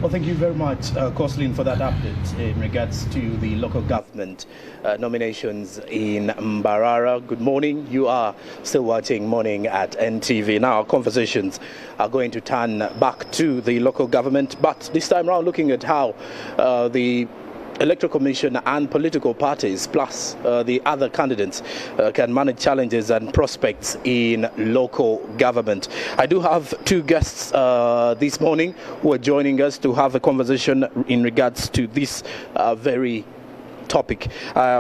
Well, thank you very much, Coslin, for that update in regards to the local government nominations in Mbarara. Good morning. You are still watching Morning at NTV. Now, our conversations are going to turn back to the local government, but this time around looking at how the Electoral Commission and political parties, plus the other candidates, can manage challenges and prospects in local government. I do have two guests this morning who are joining us to have a conversation in regards to this very topic.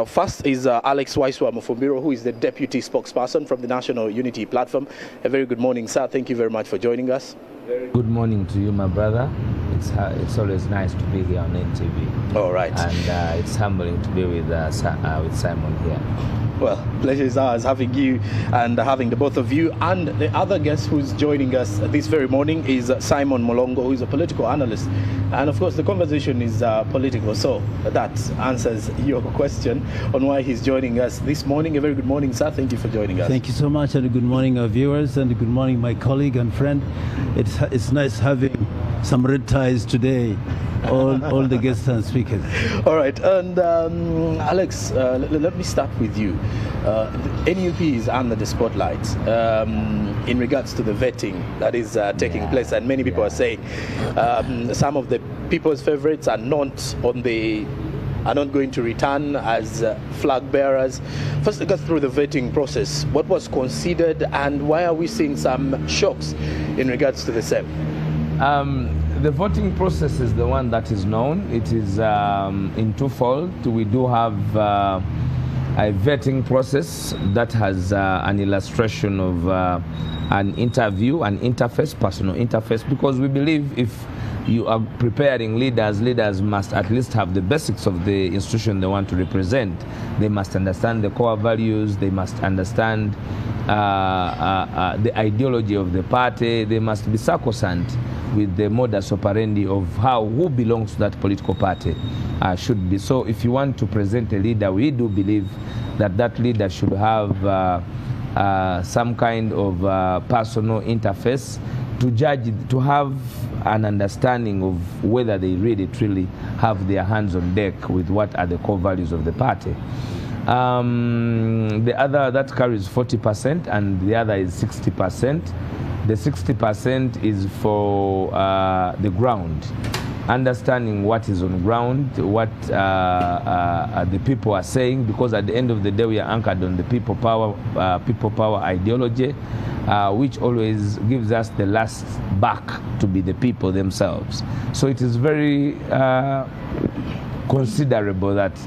First is Alex Waiswa Mufumbiro, who is the Deputy Spokesperson from the National Unity Platform. A very good morning, sir. Thank you very much for joining us. Very good morning to you, my brother. It's always nice to be here on NTV. All right. And it's humbling to be with Simon here. Well, pleasure is ours having you and having the both of you. And the other guest who's joining us this very morning is Simon Molongo, who is a political analyst. And of course, the conversation is political, so that answers your question on why he's joining us this morning. A very good morning, sir. Thank you for joining us. Thank you so much, and good morning, our viewers, and good morning, my colleague and friend. It's nice having some red ties today, all the guests and speakers. All right, and Alex, let me start with you. The NUP is under the spotlight in regards to the vetting that is taking place, and many people are saying some of the people's favorites are not going to return as flag bearers. First, let's go through the vetting process. What was considered, and why are we seeing some shocks in regards to the same? The voting process is the one that is known. It is in twofold. We do have a vetting process that has an illustration of an interview, an interface, personal interface, because we believe if you are preparing leaders must at least have the basics of the institution they want to represent. They must understand the core values, they must understand the ideology of the party, they must be sacrosanct with the modus operandi of who belongs to that political party should be. So if you want to present a leader, we do believe that that leader should have some kind of personal interface to judge, to have an understanding of whether they really truly have their hands on deck with what are the core values of the party. The other that carries 40% and the other is 60%. The 60% is for the ground, understanding what is on ground, what the people are saying, because at the end of the day we are anchored on the people power ideology, which always gives us the last back to be the people themselves. So it is very considerable that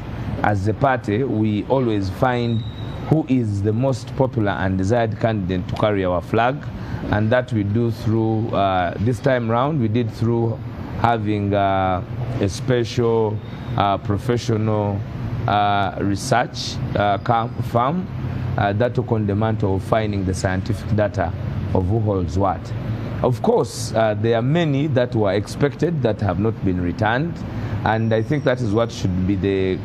as a party we always find who is the most popular and desired candidate to carry our flag, and that we do through this time round we did through having a special professional research firm that took on the mantle of finding the scientific data of who holds what. Of course, there are many that were expected that have not been returned, and I think that is what should be the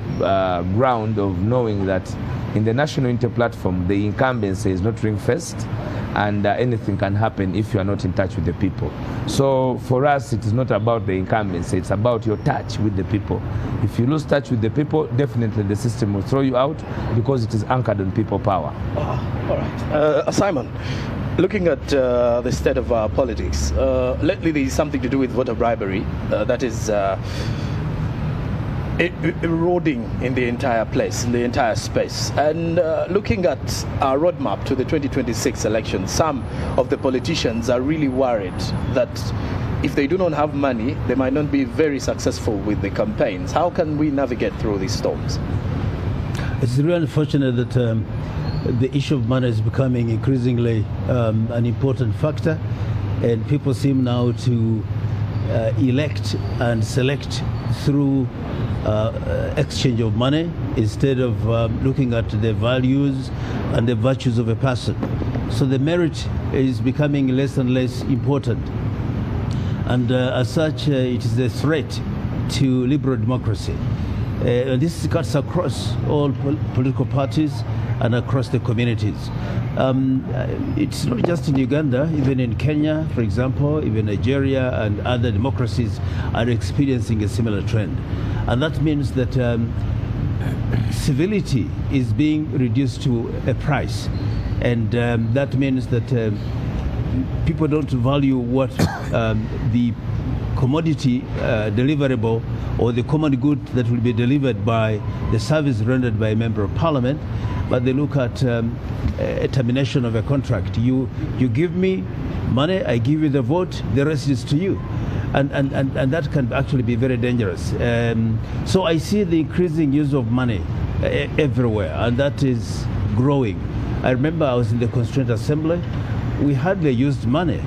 ground of knowing that in the National Unity Platform, the incumbency is not ring-fenced, and anything can happen if you are not in touch with the people. So for us, it is not about the incumbency, it's about your touch with the people. If you lose touch with the people, definitely the system will throw you out because it is anchored on people power. All right. Simon, looking at the state of politics, lately there is something to do with voter bribery that is eroding in the entire place, in the entire space. And looking at our roadmap to the 2026 election, some of the politicians are really worried that if they do not have money, they might not be very successful with the campaigns. How can we navigate through these storms? It's really unfortunate that the issue of money is becoming increasingly an important factor, and people seem now to elect and select through exchange of money instead of looking at the values and the virtues of a person. So the merit is becoming less and less important, and as such it is a threat to liberal democracy. And this cuts across all political parties and across the communities. It's not just in Uganda, even in Kenya, for example, even Nigeria and other democracies are experiencing a similar trend. And that means that civility is being reduced to a price. And that means that people don't value what the commodity deliverable or the common good that will be delivered by the service rendered by a member of parliament, but they look at a termination of a contract. You give me money, I give you the vote, the rest is to you. And that can actually be very dangerous. So I see the increasing use of money everywhere, and that is growing. I remember I was in the Constituent Assembly. We hardly used money.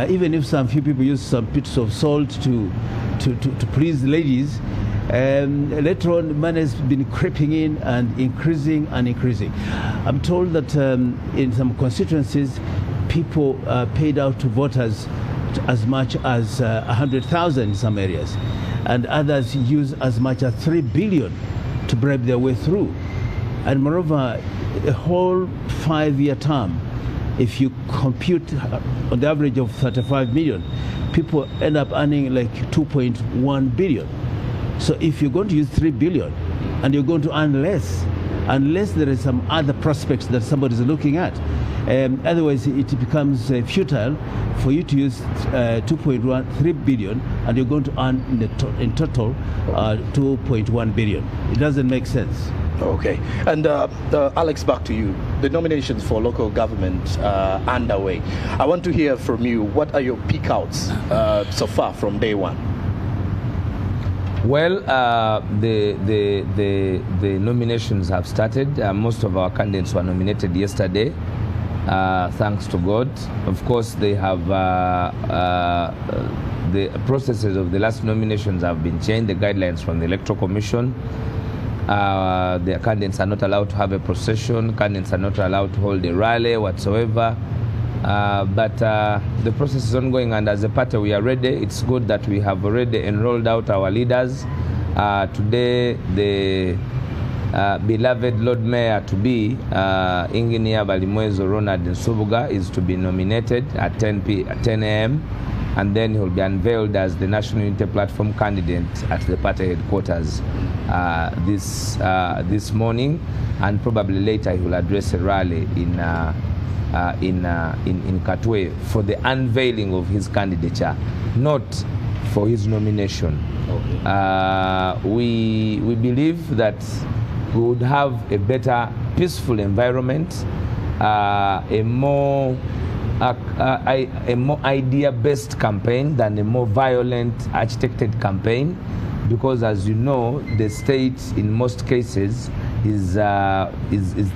Even if some few people used some bits of salt to please ladies, later on money has been creeping in and increasing and increasing. I'm told that in some constituencies, people paid out to voters as much as 100,000 in some areas, and others use as much as 3 billion to bribe their way through. And moreover, a whole 5-year term, if you compute on the average of 35 million, people end up earning like 2.1 billion. So if you're going to use 3 billion and you're going to earn less, unless there is some other prospects that somebody is looking at, otherwise it becomes futile for you to use 2.3 billion and you're going to earn in total 2.1 billion. It doesn't make sense. Okay. And Alex, back to you. The nominations for local government are underway. I want to hear from you. What are your peak outs so far from day one? Well, the nominations have started. Most of our candidates were nominated yesterday, thanks to God. Of course, they have the processes of the last nominations have been changed. The guidelines from the Electoral Commission. The candidates are not allowed to have a procession. Candidates are not allowed to hold a rally whatsoever. But the process is ongoing, and as a party we are ready. It's good that we have already enrolled out our leaders. Today, the beloved Lord Mayor to be, Engineer Balimwezo Ronald Nsubuga, is to be nominated at 10 a.m. and then he will be unveiled as the National Unity Platform candidate at the party headquarters this morning, and probably later he will address a rally in Katwe for the unveiling of his candidature, not for his nomination. Okay. We believe that we would have a better peaceful environment, a more idea-based campaign than a more violent, architected campaign, because, as you know, the state in most cases is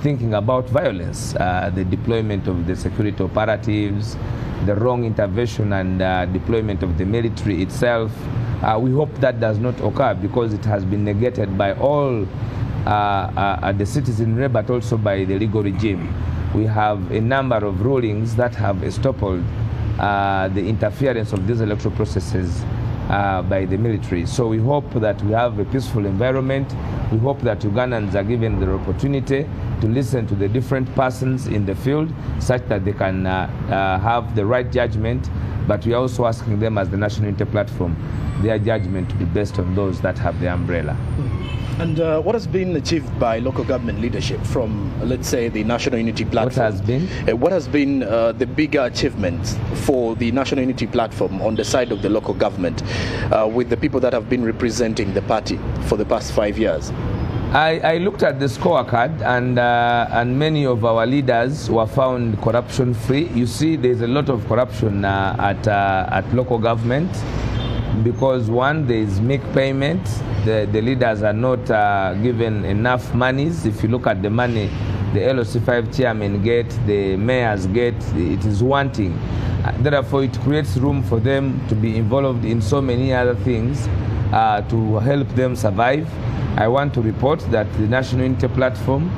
thinking about violence, the deployment of the security operatives, the wrong intervention and deployment of the military itself. We hope that does not occur, because it has been negated by all the citizenry, but also by the legal regime. We have a number of rulings that have stopped the interference of these electoral processes by the military. So we hope that we have a peaceful environment. We hope that Ugandans are given the opportunity to listen to the different persons in the field, such that they can have the right judgment. But we are also asking them, as the National Unity Platform, their judgment to be based on those that have the umbrella. And what has been achieved by local government leadership from, let's say, the National Unity Platform? What has been the bigger achievements for the National Unity Platform on the side of the local government with the people that have been representing the party for the past 5 years? I looked at the scorecard, and many of our leaders were found corruption-free. You see, there's a lot of corruption at local government, because one, there is make payment. The leaders are not given enough monies. If you look at the money the LOC5 chairmen get, the mayors get, it is wanting. Therefore, it creates room for them to be involved in so many other things to help them survive. I want to report that the National Unity Platform,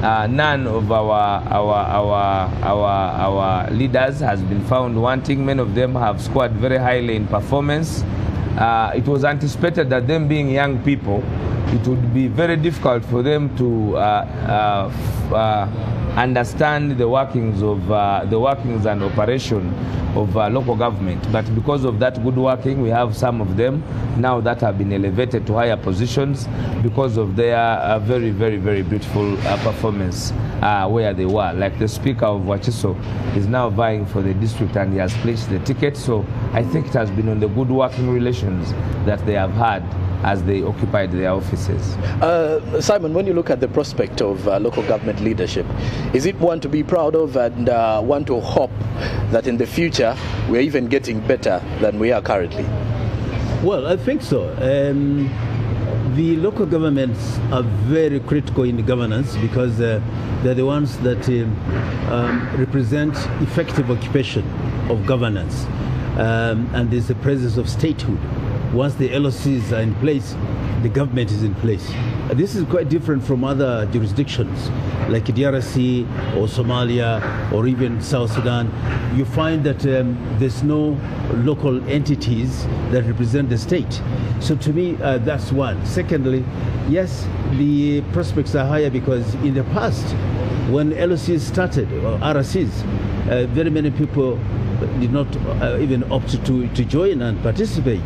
none of our leaders has been found wanting. Many of them have scored very highly in performance. It was anticipated that them being young people, it would be very difficult for them to understand the workings and operation of local government. But because of that good working, we have some of them now that have been elevated to higher positions because of their very, very, very beautiful performance where they were. Like the Speaker of Wachiso is now vying for the district and he has pledged the ticket. So I think it has been on the good working relations that they have had as they occupied their offices. Simon, when you look at the prospect of local government leadership, is it one to be proud of and one to hope that in the future we're even getting better than we are currently? Well, I think so. The local governments are very critical in the governance because they're the ones that represent effective occupation of governance. And there's the presence of statehood. Once the LOCs are in place, the government is in place. This is quite different from other jurisdictions like DRC or Somalia or even South Sudan. You find that there's no local entities that represent the state. So to me, that's one. Secondly, yes, the prospects are higher because in the past, when LOCs started, or RCs, very many people did not even opt to join and participate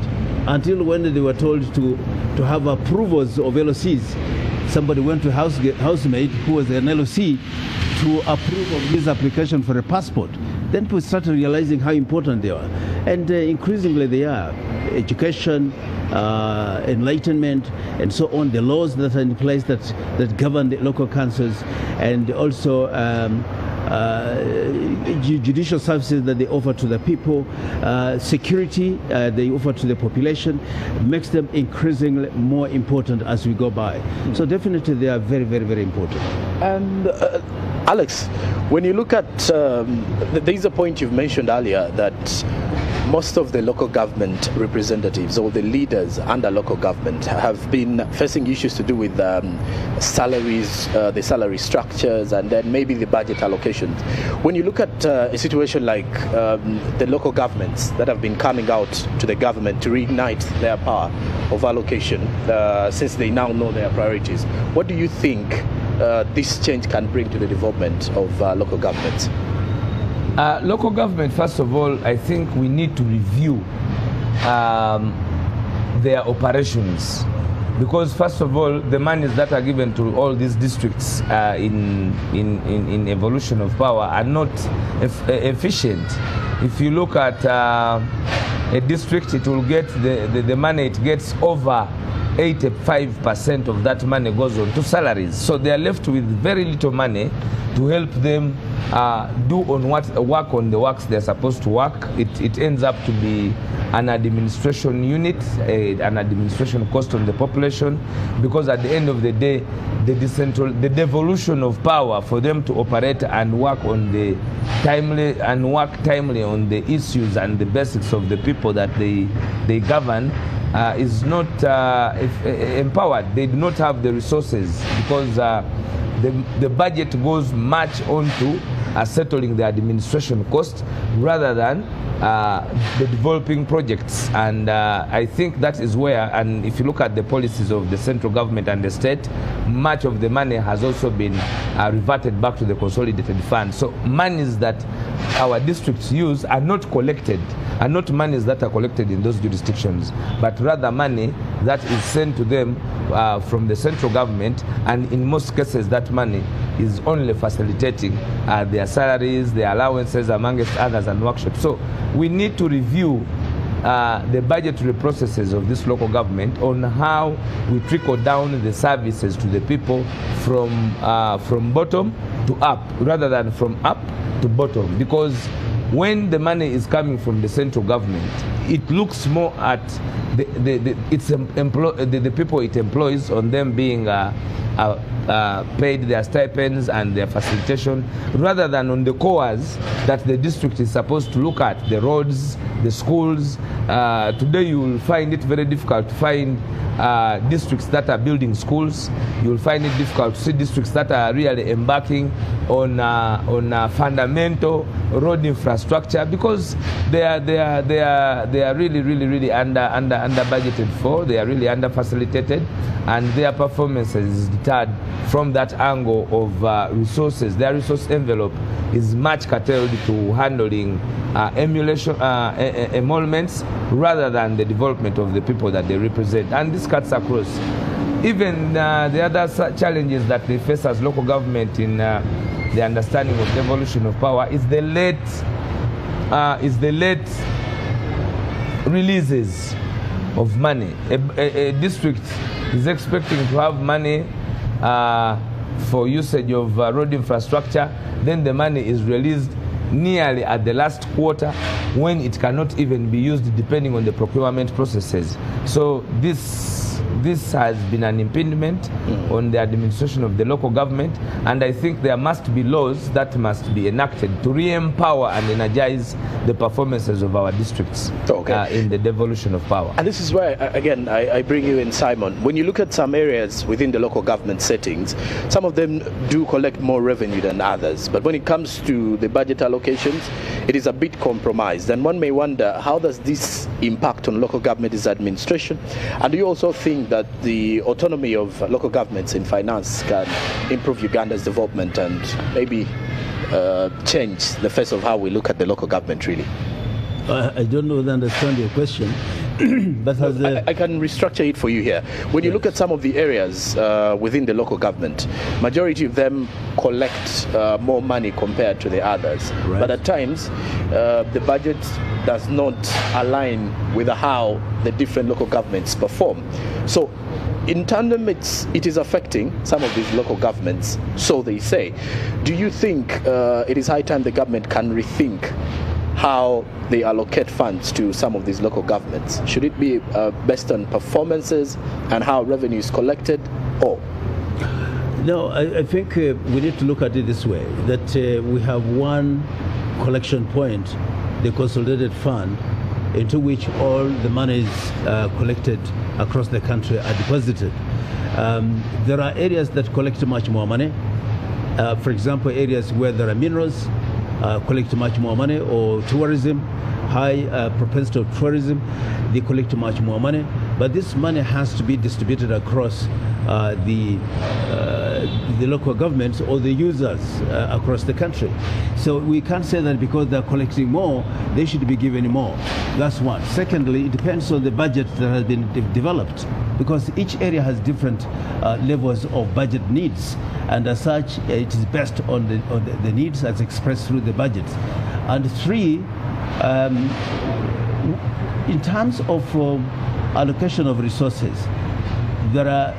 until when they were told to have approvals of LOCs. Somebody went to housemaid who was an LOC to approve of his application for a passport. Then people started realizing how important they are. And increasingly they are. Education, enlightenment, and so on, the laws that are in place that govern the local councils, and also judicial services that they offer to the people, security they offer to the population, makes them increasingly more important as we go by. So definitely they are very, very, very important. And Alex, when you look at, there's a point you've mentioned earlier that most of the local government representatives or the leaders under local government have been facing issues to do with salaries, the salary structures, and then maybe the budget allocations. When you look at a situation like the local governments that have been coming out to the government to reignite their power of allocation, since they now know their priorities, what do you think this change can bring to the development of local governments? Local government, first of all, I think we need to review their operations, because first of all, the monies that are given to all these districts in evolution of power are not efficient. If you look at a district, it will get the money it gets, over 85% of that money goes on to salaries. So they are left with very little money to help them work on the works they're supposed to work. It ends up to be an administration unit, an administration cost on the population, because at the end of the day, the devolution of power for them to operate and work timely on the issues and the basics of the people that they govern is not empowered. They do not have the resources, because the budget goes much onto settling the administration cost rather than the developing projects. And I think that is where, and if you look at the policies of the central government and the state, much of the money has also been reverted back to the consolidated fund. So monies that our districts use are not collected, are not monies that are collected in those jurisdictions, but rather money that is sent to them from the central government, and in most cases that money is only facilitating their salaries, their allowances, amongst others, and workshops. So we need to review the budgetary processes of this local government on how we trickle down the services to the people from bottom to up rather than from up to bottom, because when the money is coming from the central government, it looks more at the people it employs, on them being paid their stipends and their facilitation, rather than on the cores that the district is supposed to look at, the roads, the schools. Today you will find it very difficult to find districts that are building schools. You will find it difficult to see districts that are really embarking on fundamental road infrastructure, because they are really under budgeted for. They are really under facilitated, and their performance is deterred from that angle of resources. Their resource envelope is much curtailed to handling emoluments rather than the development of the people that they represent. And this cuts across. Even the other challenges that they face as local government in the understanding of devolution of power is the late releases of money. A district is expecting to have money for usage of road infrastructure, then the money is released nearly at the last quarter when it cannot even be used depending on the procurement processes. So this has been an impediment on the administration of the local government, and I think there must be laws that must be enacted to re-empower and energize the performances of our districts in the devolution of power. And this is where, again, I bring you in, Simon. When you look at some areas within the local government settings, some of them do collect more revenue than others. But when it comes to the budget allocations, it is a bit compromised. And one may wonder, how does this impact on local government's administration? And do you also think that the autonomy of local governments in finance can improve Uganda's development and maybe change the face of how we look at the local government, really? I don't know whether I understand your question. But I can restructure it for you here. When you look at some of the areas within the local government, majority of them collect more money compared to the others. Right. But at times, the budget does not align with how the different local governments perform. So in tandem, it is affecting some of these local governments, so they say. Do you think it is high time the government can rethink how they allocate funds to some of these local governments? Should it be based on performances and how revenue is collected, or? No, I think we need to look at it this way, that we have one collection point, the consolidated fund, into which all the monies collected across the country are deposited. There are areas that collect much more money. For example, areas where there are minerals collect much more money, or tourism, high propensity of tourism, they collect much more money. But this money has to be distributed across the local governments or the users across the country. So we can't say that because they're collecting more, they should be given more. That's one. Secondly, it depends on the budget that has been developed, because each area has different levels of budget needs, and as such, it is based on the needs as expressed through the budget. And three, in terms of allocation of resources, there are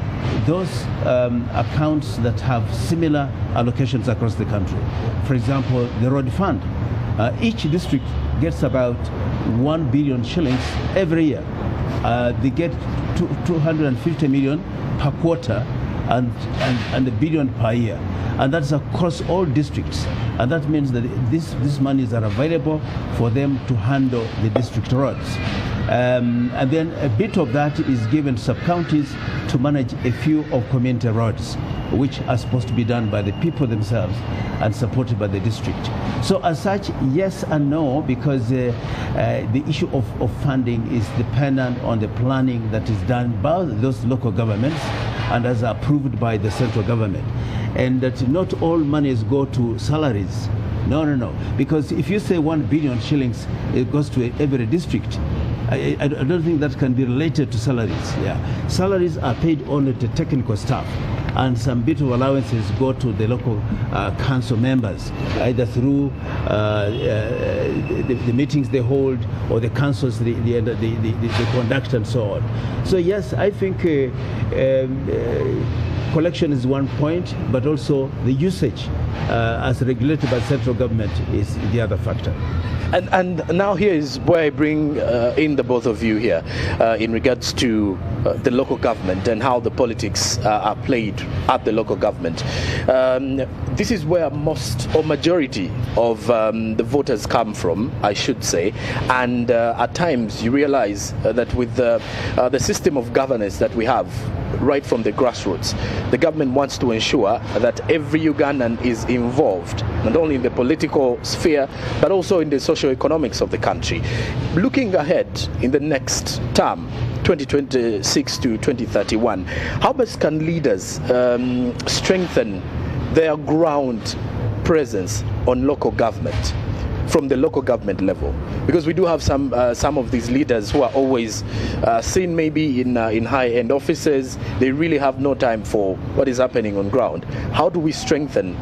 those accounts that have similar allocations across the country. For example, the road fund. Each district gets about 1 billion shillings every year. They get 250 million per quarter and $1 billion per year. And that's across all districts. And that means that these monies are available for them to handle the district roads. And then a bit of that is given sub-counties to manage a few of community roads, which are supposed to be done by the people themselves and supported by the district. So as such, yes and no, because the issue of funding is dependent on the planning that is done by those local governments and as approved by the central government. And that not all monies go to salaries. No. Because if you say 1 billion shillings, it goes to every district. I don't think that can be related to salaries. Yeah, salaries are paid only to technical staff, and some bit of allowances go to the local council members, either through the meetings they hold or the councils they conduct and so on. So yes, I think collection is one point, but also the usage as regulated by central government is the other factor. And now here is where I bring in the both of you here in regards to the local government and how the politics are played at the local government. This is where most or majority of the voters come from, I should say, and at times you realize that with the system of governance that we have right from the grassroots, the government wants to ensure that every Ugandan is involved, not only in the political sphere, but also in the socio-economics of the country. Looking ahead in the next term, 2026 to 2031. How much can leaders strengthen their ground presence on local government, from the local government level? Because we do have some of these leaders who are always seen maybe in high-end offices. They really have no time for what is happening on ground. How do they strengthen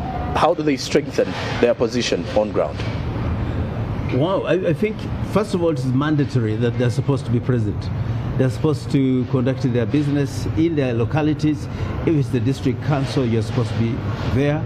their position on ground? Wow, I think first of all it's mandatory that they're supposed to be present. They're supposed to conduct their business in their localities. If it's the district council, you're supposed to be there.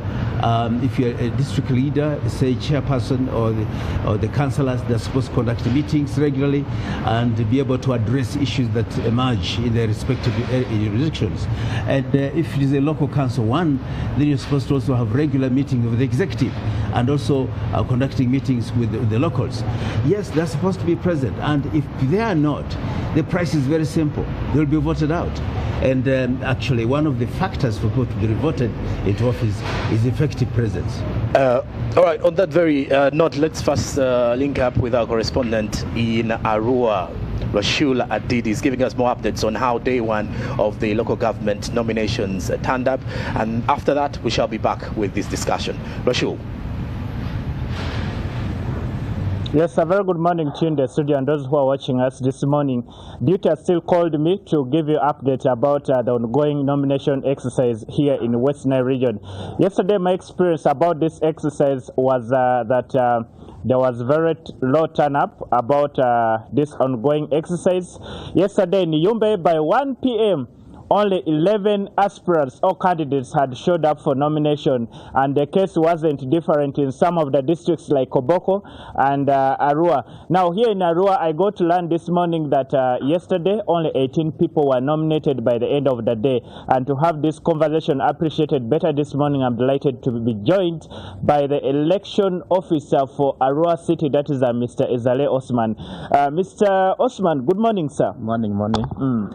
If you're a district leader, say chairperson or the councillors, they're supposed to conduct meetings regularly and be able to address issues that emerge in their respective jurisdictions. And if it is a local council one, then you're supposed to also have regular meetings with the executive and also conducting meetings with the locals. Yes, they're supposed to be present. And if they are not, the price is very simple. They'll be voted out. And actually, one of the factors for people to be voted into office is effective presence. All right, on that very note, let's first link up with our correspondent in Arua. Rashul Adidi is giving us more updates on how day one of the local government nominations turned up. And after that, we shall be back with this discussion. Rashul. Yes, a very good morning to you in the studio and those who are watching us this morning. Duty has still called me to give you update about the ongoing nomination exercise here in West Nile region. Yesterday, my experience about this exercise was that there was very low turn up about this ongoing exercise. Yesterday in Yumbe by 1 p.m., only 11 aspirants or candidates had showed up for nomination, and the case wasn't different in some of the districts like Koboko and Arua. Now here in Arua, I got to learn this morning that yesterday only 18 people were nominated by the end of the day, and to have this conversation appreciated better this morning, I'm delighted to be joined by the election officer for Arua City, that is Mr. Ezale Osman. Mr. Osman, good morning, sir. Morning.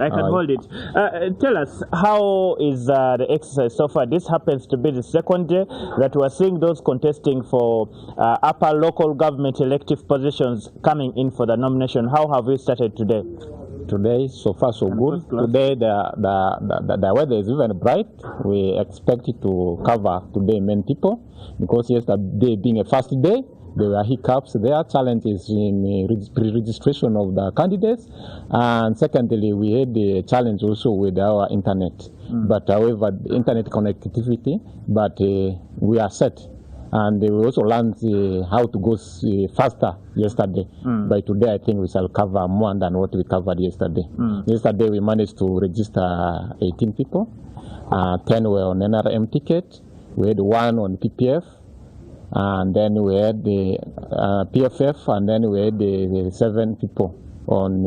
I can hold it. Tell us, how is the exercise so far? This happens to be the second day that we're seeing those contesting for upper local government elective positions coming in for the nomination. How have we started today? Today, so far so good. Today, the weather is even bright. We expect it to cover today many people, because yesterday being a first day, there were hiccups. There are challenges in pre-registration of the candidates, and secondly, we had the challenge also with our internet. But however, the internet connectivity, but we are set, and we also learned how to go faster yesterday. By today, I think we shall cover more than what we covered yesterday. Yesterday, we managed to register 18 people. 10 were on NRM ticket. We had 1 on PPF. And then we had the PFF, and then we had the 7 people on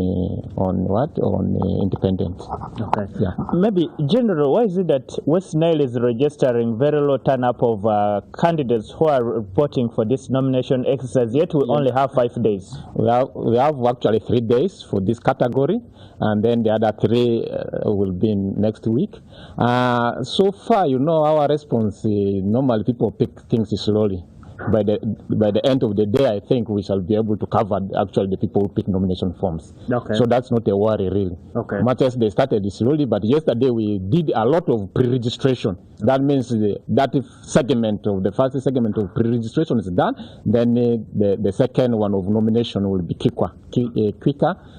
independent. Okay. Yeah. Maybe general, why is it that West Nile is registering very low turn-up of candidates who are reporting for this nomination exercise, yet we only have 5 days? We have actually 3 days for this category, and then the other 3 will be in next week. So far, our response, normally people pick things slowly. By the end of the day, I think we shall be able to cover actually the people who pick nomination forms. Okay. So that's not a worry, really. Okay. Much as they started slowly, but yesterday we did a lot of pre-registration. That means the first segment of pre-registration is done. Then the second one of nomination will be quicker,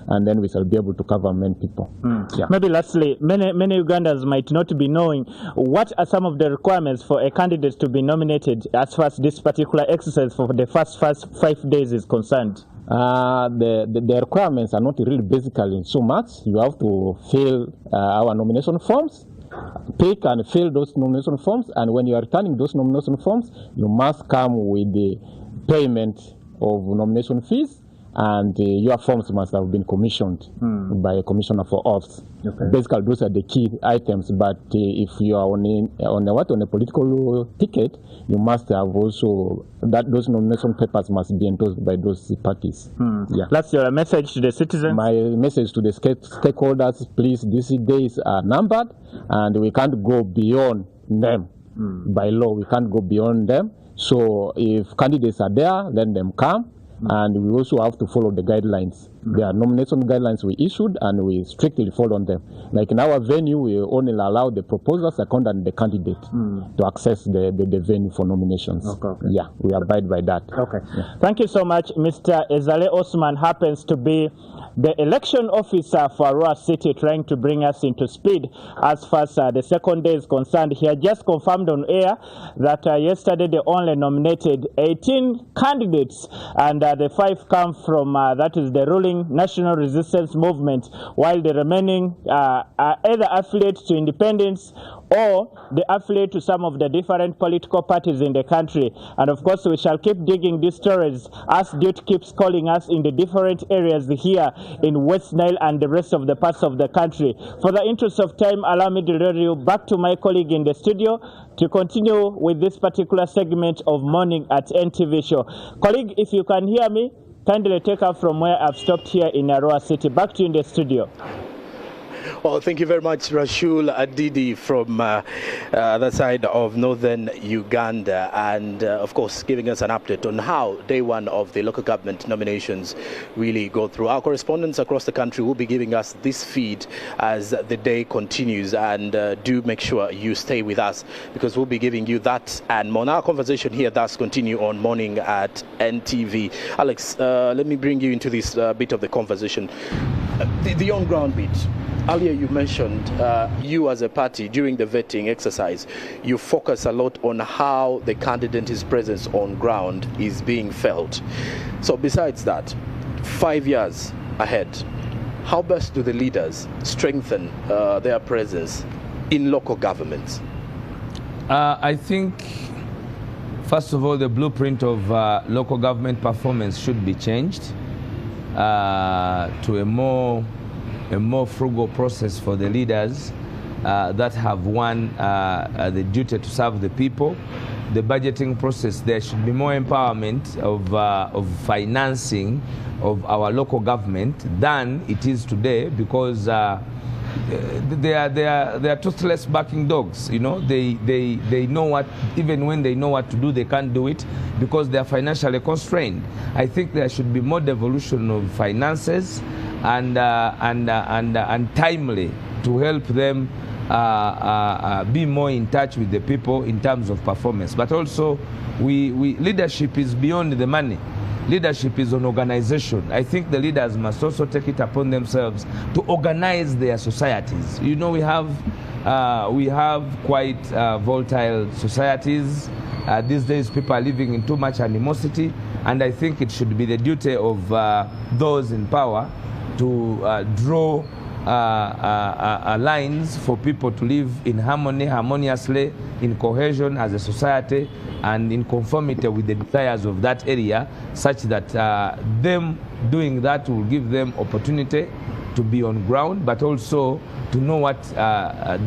and then we shall be able to cover many people. Yeah. Maybe lastly, many Ugandans might not be knowing what are some of the requirements for a candidate to be nominated as far as this particular exercise for the first 5 days is concerned. The requirements are not really basically so much. You have to fill our nomination forms, pick and fill those nomination forms, and when you are returning those nomination forms, you must come with the payment of nomination fees, and your forms must have been commissioned by a commissioner for oaths. Okay. Basically, those are the key items. But if you are on a political ticket, you must have also those nomination papers must be endorsed by those parties. Yeah. That's your message to the citizens. My message to the stakeholders: please, these days are numbered, and we can't go beyond them. By law, we can't go beyond them. So if candidates are there, let them come. And we also have to follow the guidelines. There are nomination guidelines we issued, and we strictly follow them. Like in our venue, we only allow the proposal, second, and the candidate to access the venue for nominations. Okay. Yeah, we abide by that. Okay. Yeah. Thank you so much. Mr. Ezale Osman happens to be the election officer for Arua City, trying to bring us into speed as far as the second day is concerned. He had just confirmed on air that yesterday they only nominated 18 candidates, and the 5 come from, that is the ruling National Resistance Movement, while the remaining are either affiliates to independents or they affiliate to some of the different political parties in the country. And of course, we shall keep digging these stories as Duke keeps calling us in the different areas here in West Nile and the rest of the parts of the country. For the interest of time, allow me to refer you back to my colleague in the studio to continue with this particular segment of Morning at NTV show. Colleague, if you can hear me, kindly take up from where I've stopped here in Arua City. Back to you in the studio. Well, thank you very much, Rashul Adidi from the side of northern Uganda, and of course giving us an update on how day one of the local government nominations really go through. Our correspondents across the country will be giving us this feed as the day continues, and do make sure you stay with us because we'll be giving you that and more. Our conversation here thus continue on Morning at NTV. Alex, let me bring you into this bit of the conversation. The on-ground bit. Earlier you mentioned you as a party during the vetting exercise, you focus a lot on how the candidate's presence on ground is being felt. So besides that, 5 years ahead, how best do the leaders strengthen their presence in local governments? I think, first of all, the blueprint of local government performance should be changed to a more frugal process for the leaders that have won the duty to serve the people. The budgeting process, there should be more empowerment of financing of our local government than it is today, because they are toothless barking dogs. You know, they know what, even when they know what to do, they can't do it because they are financially constrained. I think there should be more devolution of finances and timely to help them be more in touch with the people in terms of performance. But also, leadership is beyond the money. Leadership is an organization. I think the leaders must also take it upon themselves to organize their societies. You know, we have quite volatile societies. These days, people are living in too much animosity, and I think it should be the duty of those in power to draw lines for people to live in harmoniously, in cohesion as a society, and in conformity with the desires of that area, such that them doing that will give them opportunity to be on ground, but also to know what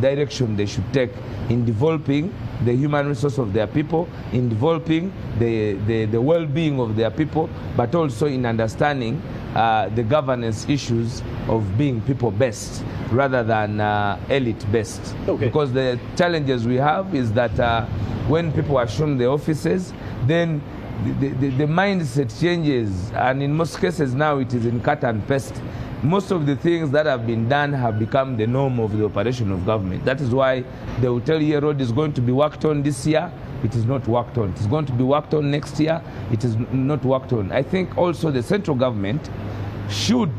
direction they should take in developing the human resource of their people, in developing the well-being of their people, but also in understanding the governance issues of being people best rather than elite best. Okay. Because the challenges we have is that when people are shown the offices, then the mindset changes, and in most cases now it is in cut and paste. Most of the things that have been done have become the norm of the operation of government. That is why they will tell you a road is going to be worked on this year. It is not worked on. It is going to be worked on next year. It is not worked on. I think also the central government should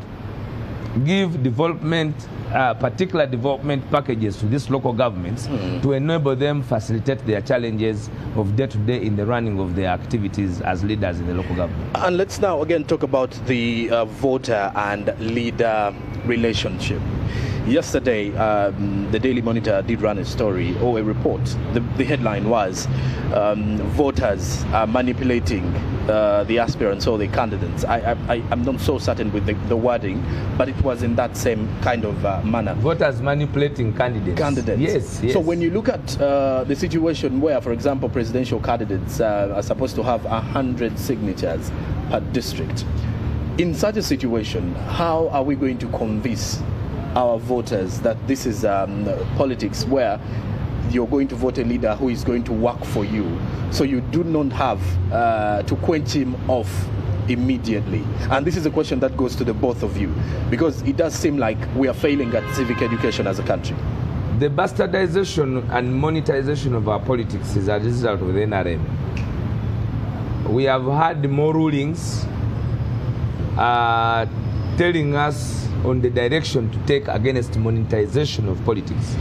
give development, particular development packages to these local governments to enable them facilitate their challenges of day-to-day in the running of their activities as leaders in the local government. And let's now again talk about the voter and leader relationship. Yesterday, the Daily Monitor did run a story or a report. The headline was voters are manipulating the aspirants or the candidates. I'm not so certain with the wording, but it was in that same kind of manner. Voters manipulating candidates. Yes. So when you look at the situation where, for example, presidential candidates are supposed to have 100 signatures per district, in such a situation, how are we going to convince our voters that this is politics where you're going to vote a leader who is going to work for you, so you do not have to quench him off immediately? And this is a question that goes to the both of you, because it does seem like we are failing at civic education as a country. The bastardization and monetization of our politics is a result of the NRM. We have had more rulings telling us on the direction to take against monetization of politics.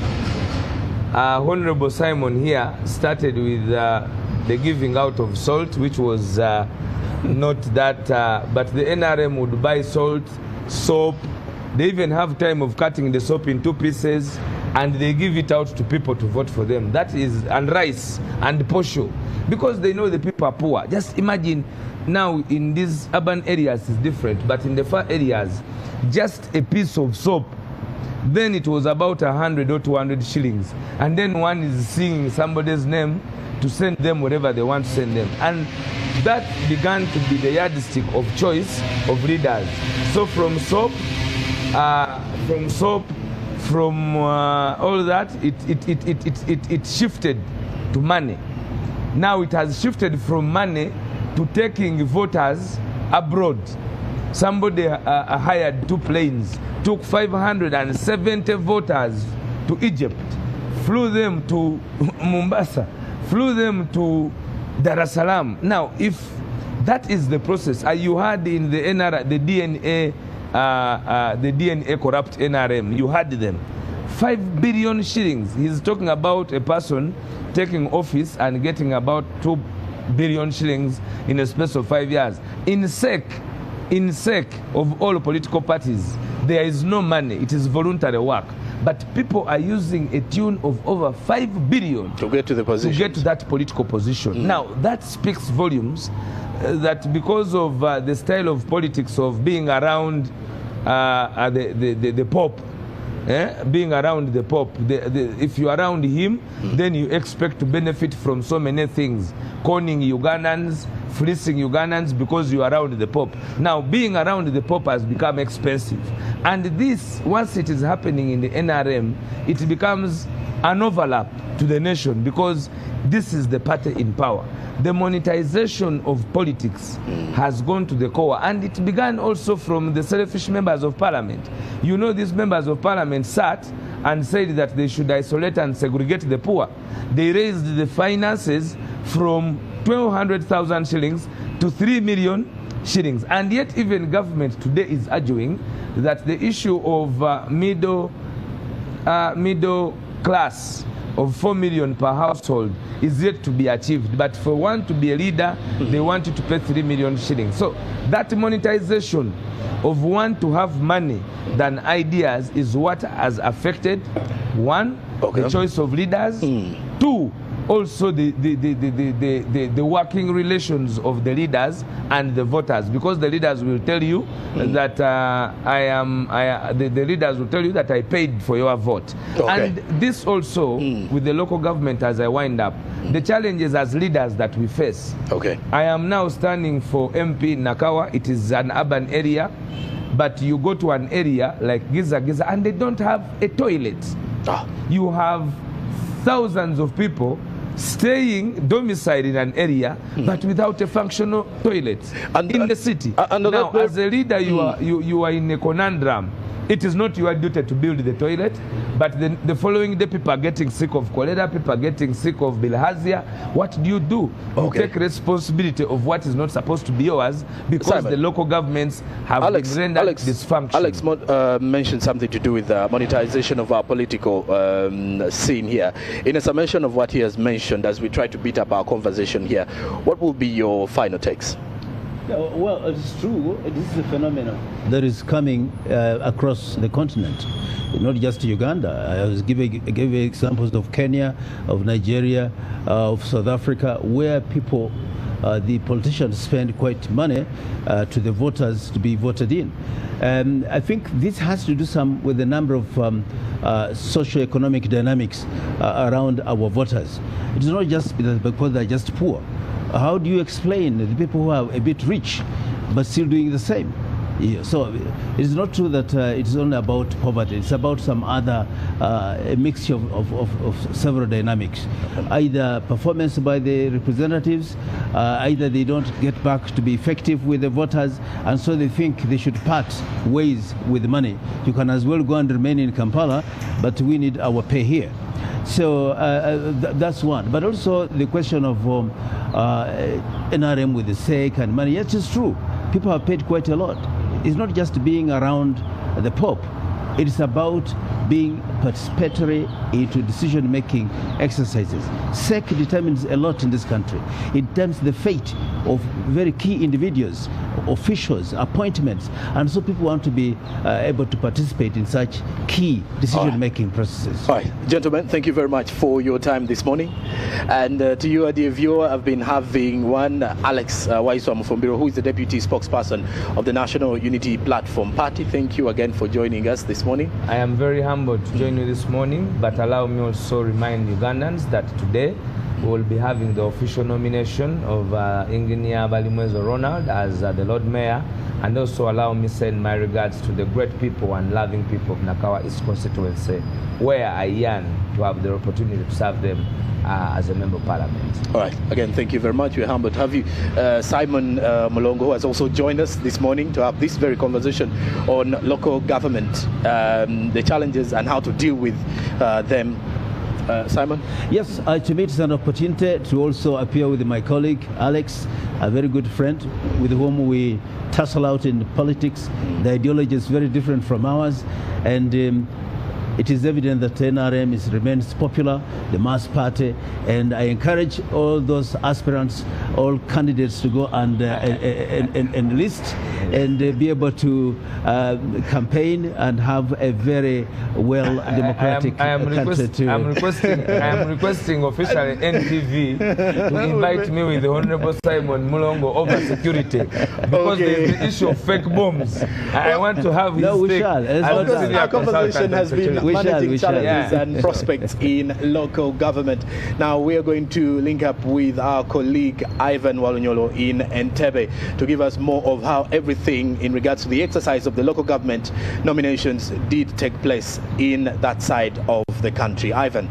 Honorable Simon here started with the giving out of salt, which was not that, but the NRM would buy salt, soap. They even have time of cutting the soap in 2 pieces, and they give it out to people to vote for them. That is, and rice and posho, because they know the people are poor. Just imagine now in these urban areas is different, but in the far areas, just a piece of soap, then it was about 100 or 200 shillings. And then one is singing somebody's name to send them wherever they want to send them. And that began to be the yardstick of choice of leaders. So from soap, from all that, it shifted to money. Now it has shifted from money to taking voters abroad. Somebody hired 2 planes, took 570 voters to Egypt, flew them to Mombasa, flew them to Dar es Salaam. Now, if that is the process, you had in the NRM, the DNA corrupt NRM, you had them. 5 billion shillings. He's talking about a person taking office and getting about 2 billion shillings in a space of 5 years. In sake of all political parties, there is no money. It is voluntary work. But people are using a tune of over 5 billion to get to the position, to get to that political position. Now, that speaks volumes that because of the style of politics of being around the Pope, being around the Pope, if you're around him, then you expect to benefit from so many things. Conning Ugandans, fleecing Ugandans because you're around the Pope. Now, being around the Pope has become expensive. And this, once it is happening in the NRM, it becomes an overlap to the nation because this is the party in power. The monetization of politics has gone to the core, and it began also from the selfish members of parliament. You know, these members of parliament sat and said that they should isolate and segregate the poor. They raised the finances from 1,200,000 shillings to 3 million shillings. And yet even government today is arguing that the issue of middle class of 4 million per household is yet to be achieved. But for one to be a leader, they want you to pay 3 million shillings. So that monetization of one to have money than ideas is what has affected, one, the choice of leaders, two, also the working relations of the leaders and the voters, because the leaders will tell you that the leaders will tell you that I paid for your vote. And this also with the local government, as I wind up, the challenges as leaders that we face. I am now standing for MP in Nakawa. It is an urban area, but you go to an area like Giza and they don't have a toilet. You have thousands of people staying domiciled in an area but without a functional toilet in the city. Now, as a leader, you are in a conundrum. It is not your duty to build the toilet, but the following day people are getting sick of cholera, people are getting sick of bilharzia. What do? You take responsibility of what is not supposed to be yours because the local governments have been rendered dysfunctional. Alex mentioned something to do with the monetization of our political scene here. In a summation of what he has mentioned, as we try to beat up our conversation here, what will be your final takes? Well, it's true. This is a phenomenon that is coming across the continent, not just Uganda. I was giving examples of Kenya, of Nigeria, of South Africa, where people, the politicians spend quite money to the voters to be voted in. I think this has to do with the number of socio-economic dynamics around our voters. It is not just because they're just poor. How do you explain the people who are a bit rich but still doing the same? Yeah, so it's not true that it's only about poverty. It's about some other a mixture of several dynamics. Either performance by the representatives, either they don't get back to be effective with the voters, and so they think they should part ways with money. You can as well go and remain in Kampala, but we need our pay here. So that's one. But also the question of NRM with the sake and money. Yes, it's true. People have paid quite a lot. It's not just being around the Pope. It's about being participatory into decision-making exercises. SEC determines a lot in this country. It determines the fate of very key individuals, officials, appointments, and so people want to be able to participate in such key decision-making processes. All right, gentlemen, thank you very much for your time this morning. And to you, dear viewer, I've been having Alex Waiswam from Bureau, who is the deputy spokesperson of the National Unity Platform Party. Thank you again for joining us this morning. I am very humbled to join you this morning, but allow me also remind Ugandans that today we will be having the official nomination of Engineer Balimwezo Ronald as the Lord Mayor, and also allow me send my regards to the great people and loving people of Nakawa East constituency, where I yearn to have the opportunity to serve them as a member of parliament. All right, again, thank you very much. We're humbled to have you. Simon Mulongo has also joined us this morning to have this very conversation on local government, the challenges and how to deal with them. Simon? Yes, to me it's an opportunity to also appear with my colleague Alex, a very good friend with whom we tussle out in politics. The ideology is very different from ours, and it is evident that NRM remains popular, the mass party, and I encourage all those aspirants, all candidates to go and enlist and be able to campaign and have a very well democratic country. I am requesting officially NTV to invite me with the Honorable Simon Mulongo over security, because there's the issue of fake bombs. I want to have his we shall. Our conversation has been managing challenges and prospects in local government. Now we are going to link up with our colleague Ivan Walunyolo in Entebbe to give us more of how everything in regards to the exercise of the local government nominations did take place in that side of the country. Ivan.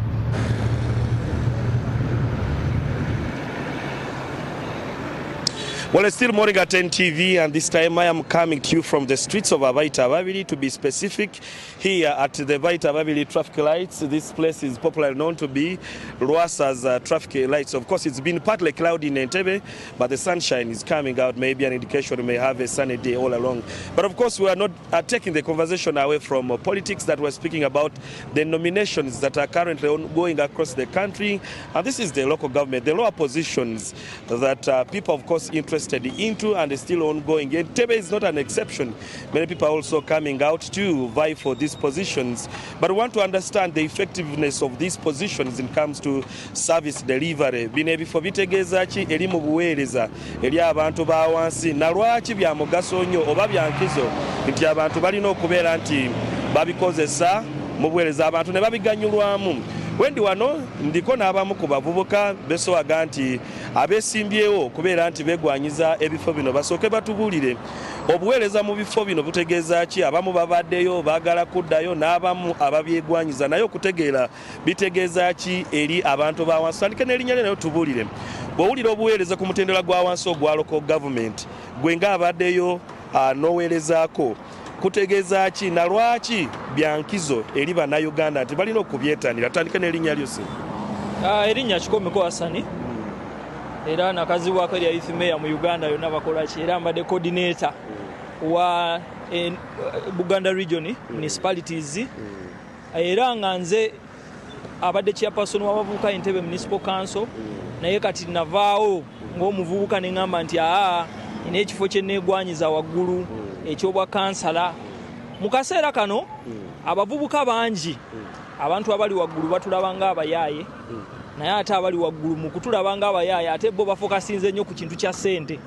Well, it's still morning at NTV, and this time I am coming to you from the streets of Abaita Babili, to be specific, here at the Abaita Babili traffic lights. This place is popularly known to be Rwasa's traffic lights. Of course, it's been partly cloudy in Entebbe, but the sunshine is coming out. Maybe an indication we may have a sunny day all along. But of course, we are not taking the conversation away from politics, that we're speaking about the nominations that are currently ongoing across the country. And this is the local government, the lower positions that people, of course, interested into and is still ongoing. Entebbe is not an exception. Many people are also coming out to vie for these positions. But we want to understand the effectiveness of these positions in comes to service delivery. Bine bifo bitegeza ki eri mu buweereza eri abantu ba wansi, na lwaki bya mugaso nnyo oba byankizo nti abantu balina okubeera nti babikozesa mu buweereza, abantu ne babiganyulwamu. Wendi wano ndiko n'abamu ku bavubuka besowaga nti abesimbyewo okubeera nti begwanyiza ebifo bino basooke batubuulire obuweereza mu bifo bino butegeeza ki, abamu babaddeyo baagala kuddayo, n'abamu ababyegwanyiza naye okutegeera bitegeeza ki eri abantu ba wansi. Tandike n'erinnya lye nayo tubuulire. Bw'owulira obuweereza ku mutendera gwa wansi ogwa local government, gwe ng'abaddeyo n'oweerezaako, kutegeeza ki na lwaki byankizo eri bannayuganda nti balina okubyetanira? Tandika n'erinnya lyose. Erinnya Kikomeko Hasani, era nakazibwako erya youth mayor mu Uganda yonna bakola ki, era mbadde coordinator wa Buganda region municipalities, era nga nze abadde chairperson w'abavubuka Entebbe Municipal Council, naye kati navaawo ng'omuvubuka ne ngamba nti ina ekifo kye neegwanyiza waggulu ekyobwa kansala. Mu kaseera kano abavubuka bangi, abantu abali waggulu batulaba ng'abayaaye, naye ate abali waggulu mu kutulaba ng'abayaaye ate bo bafokasinze nnyo ku kintu kya ssente.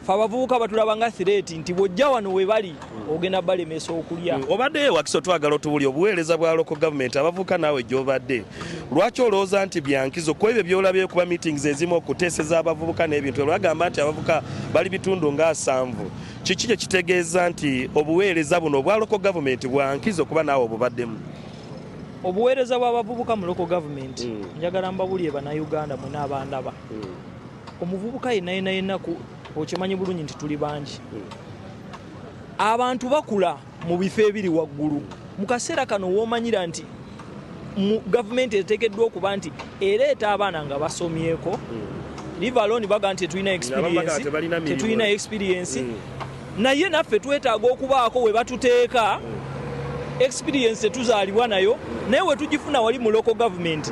fa abavubuka batulaba nga threat nti bw'ojja wano we bali ogenda balemesa okulya. Obadde Wakiso twagala otubuli obuweereza bwa local government abavubuka naawe gy'obadde. Lwaki olowooza nti byankizo ku ebyo by'olabye kuba meetings ezimu okuteeseza abavubuka n'ebintu olwagamba nti abavubuka bali bitundu nga 7. Kiki kye kitegeeza nti obuweereza buno obwa local government bwankizo kuba naawe obubaddemu? Obuweereza bw'abavubuka mu local government njagala mbabulye bannayuganda mwena abandaba. Omuvubuka yenna okimanyi bulungi nti tuli bangi. Abantu bakula mu bifo ebiri waggulu. Mu kaseera kano woomanyira nti gavumenti eteekeddwa okuba nti ereeta abaana nga basomyeko. Live alone baga nti tetulina experience. Naye naffe twetaaga okubaako we batuteeka experience tetuzaalibwa nayo naye we tugifuna wali mu local government.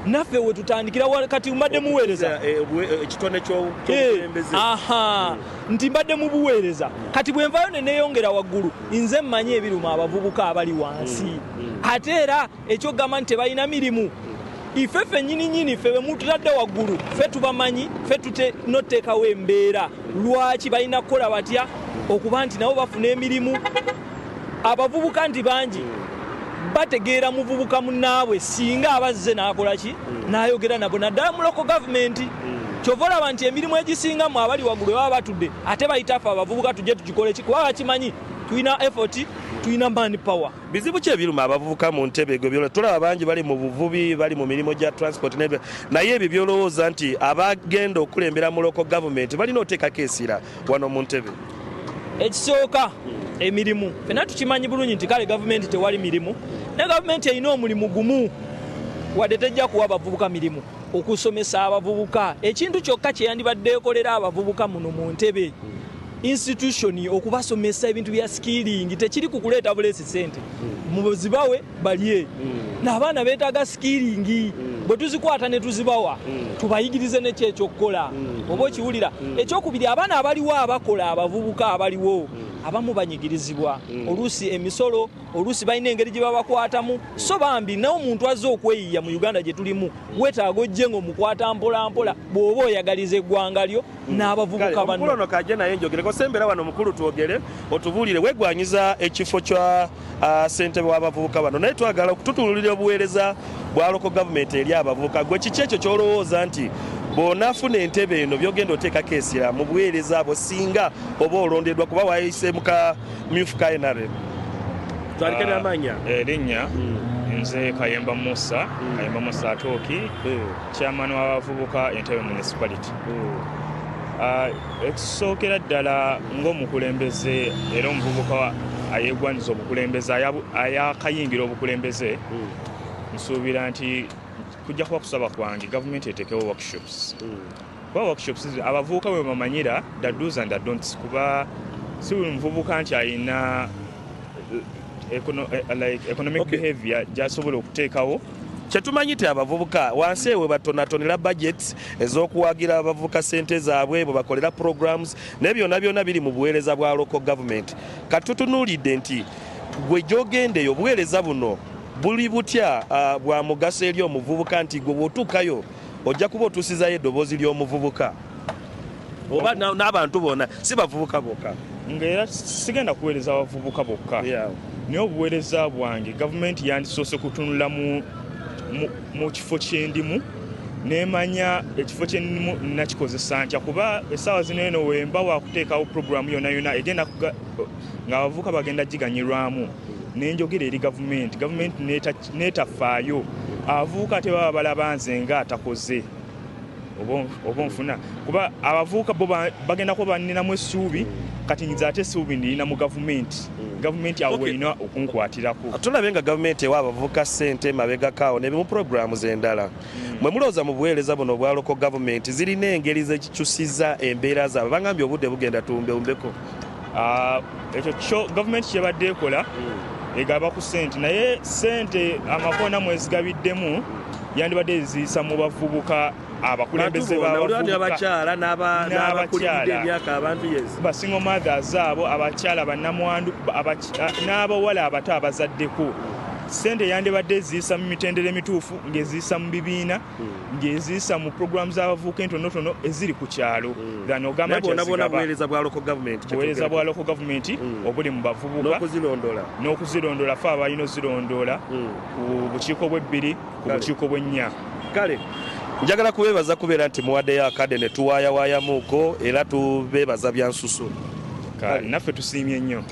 Naffe we tutandikira kati mbadde muweereza ekitone ky'obukulembeze. Nti mbadde mu buweereza kati bwe nvayo ne neeyongera waggulu nze mmanyi ebiruma abavubuka abali wansi. Ate era ekyogamba nti tebalina mirimu ife ffennyini ffe bwe mututadde waggulu ffe tubamanyi ffe noteekawo embeera lwaki balina kukola batya okuba nti nabo bafuna emirimu. Abavubuka nti bangi bategeera muvubuka munnaabwe singa abazze n'akola ki n'ayogera nabo naddala mu local government. Kyova olaba nti emirimu egisinga mu abali waggulu baba batudde ate bayitaffe abavubuka tujje tukikole ki kuba bakimanyi tulina effort tulina man power. Bizibu ki ebiruma abavubuka mu ntebe ebyo tulaba bangi bali mu buvubi bali mu mirimu gya transport n'ebyo naye ebyo byolowooza nti abagenda okulembera mu local government balina oteekako essira wano mu ntebe? Ekisooka emirimu fena tukimanyi bulungi nti kale gavumenti tewali mirimu ne gavumenti erina omulimu gumu wadde tejja kuwa abavubuka mirimu okusomesa abavubuka. Ekintu kyokka kye yandibadde ekolera abavubuka muno mu ntebe institution okubasomesa ebintu bya skilling tekiri kukuleeta bulesi sente muzibawe balye n'abaana beetaaga skilling bwe tuzikwata ne tuzibawa tubayigirize nekyekyokukola oba okiwulira. Ekyokubiri abaana abaliwo abakola abavubuka abaliwo abamu banyigirizibwa oluusi emisolo oluusi balina engeri gye babakwatamu so bambi naye omuntu azze okweyiya mu Uganda gye tulimu wetaaga ojje ng'omukwata mpola mpola bw'oba oyagaliza eggwanga lyo n'abavubuka banno. Omukulu ono kajje naye njogereko sembera wano mukulu twogere otubuulire wegwanyiza ekifo kya ssentebe w'abavubuka bano naye twagala okututululira obuweereza bwa local government eri abavubuka. Gwe kiki ekyo ky'olowooza nti bw'onaafuna entebe eno byogenda oteekako essira mu buweereza abo singa oba olondeddwa kuba wayise muka myufu ka NRM? Twalike n'amannya. Erinnya nze Kayemba Musa Atooki chairman w'abavubuka Entebbe municipality. Ekisookera ddala ng'omukulembeze era omuvubuka ayeegwanyiza obukulembeze ayakayingira obukulembeze nsuubira nti kujja kuba kusaba kwange gavumenti eteekewo workshops. Kuba workshops abavubuka bwe bamanyira the do's and the don'ts kuba si buli muvubuka nti alina economic behavior gy'asobola okuteekawo. Kyetumanyi ti abavubuka wansi ewe batonatonera budgets ez'okuwagira abavubuka ssente zaabwe bwe bakolera programs naye byonna biri mu buweereza bwa local government. Katutunuulidde nti gwe gy'ogendeyo obuweereza buno buli butya bwa mugaso eri omuvubuka nti gwe bw'otuukayo ojja kuba otuusizayo eddoboozi ly'omuvubuka oba n'abantu bonna si bavubuka bokka? Ng'era sigenda kuweereza abavubuka bokka naye obuweereza bwange gavumenti yandisoose kutunula mu kifo kyendimu nemanya ekifo kyendimu nakikozesa ntya kuba essaawa zino eno wemba wakuteekawo puroguramu yonna egenda nga abavubuka bagenda giganyirwamu nenjogera eri gavumenti netafaayo abavubuka ate baba balaba nze nga atakoze oba nfuna kuba abavubuka bo bagenda kuba baninamu essuubi kati nze ate essuubi ndina mu gavumenti awo erina okunkwatirako. Tulabe nga gavumenti ewa abavubuka ssente mabegakaawo ne mu programs endala mwe mulowooza mu buweereza buno obwa local government zirina engeri zekikyusiza embeera zaabwe? Bangambye obudde bugenda tuwumbeko. Ekyo kyo gavumenti kyebadde ekola egaba ku ssente naye ssente amakoona mwezigabiddemu yandibadde eziyisa mu bavubuka abakulembeze abakyala n'abakulidde emyaka abantu basingle mothers abo abakyala bannamwandu n'abawala abato abazaddeko sente yandibadde eziyisa mu mitendera emituufu ng'eziyisa mu bibiina ng'eziyisa mu programu z'abavubuka entonotono eziri ku kyalo buweereza bwa local government obuli mu bavubuka n'okuzirondoola fe abalina ozirondoola ku bukiiko bw'ebbiri ku bukiiko bw'ennya. Kale njagala kubeebaza kubeera nti muwaddeyo akadde ne tuwaayawaayamuuko era tubeebaza bya nsusu. Naffe tusiimye nnyo.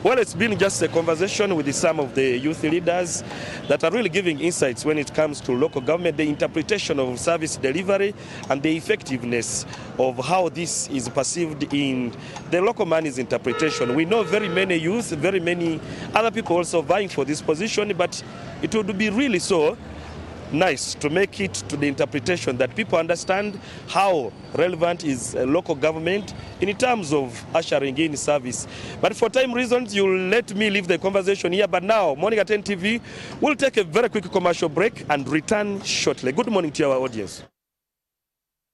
Well, it's been just a conversation with some of the youth leaders that are really giving insights when it comes to local government, the interpretation of service delivery and the effectiveness of how this is perceived in the local man's interpretation. We know very many youth, very many other people also vying for this position, but it would be really so nice to make it to the interpretation that people understand how relevant is local government in terms of ushering in service. But for time reasons, you'll let me leave the conversation here. But now, Morning at NTV will take a very quick commercial break and return shortly. Good morning to our audience.